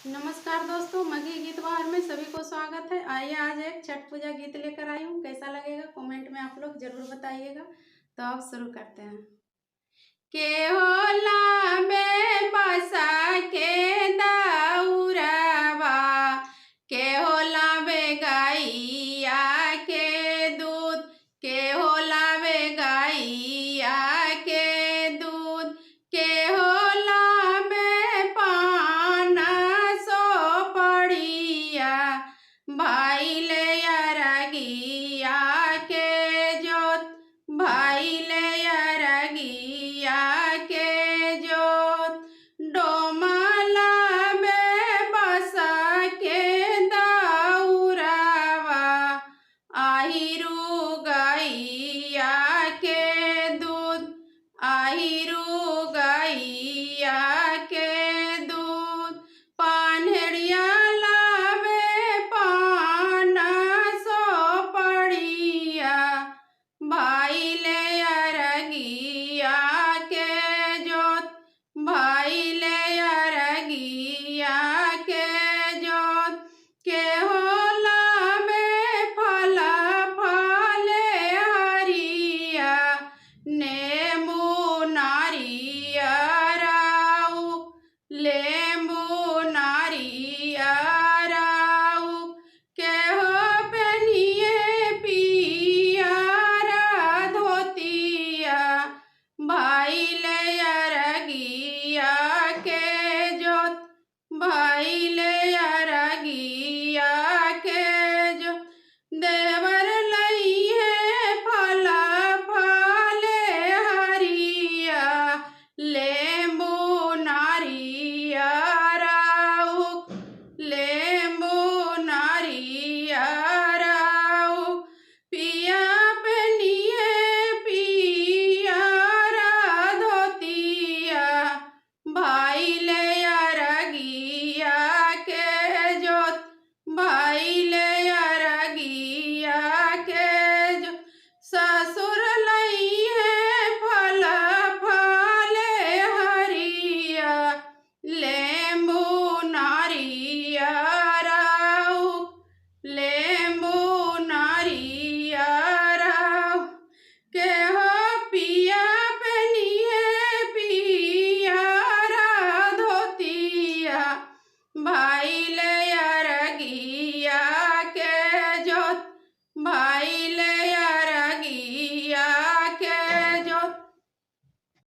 नमस्कार दोस्तों, मगही गीत बहार में सभी को स्वागत है। आइए आज एक छठ पूजा गीत लेकर आई हूँ। कैसा लगेगा कमेंट में आप लोग जरूर बताइएगा। तो अब शुरू करते हैं। के होला में बसा के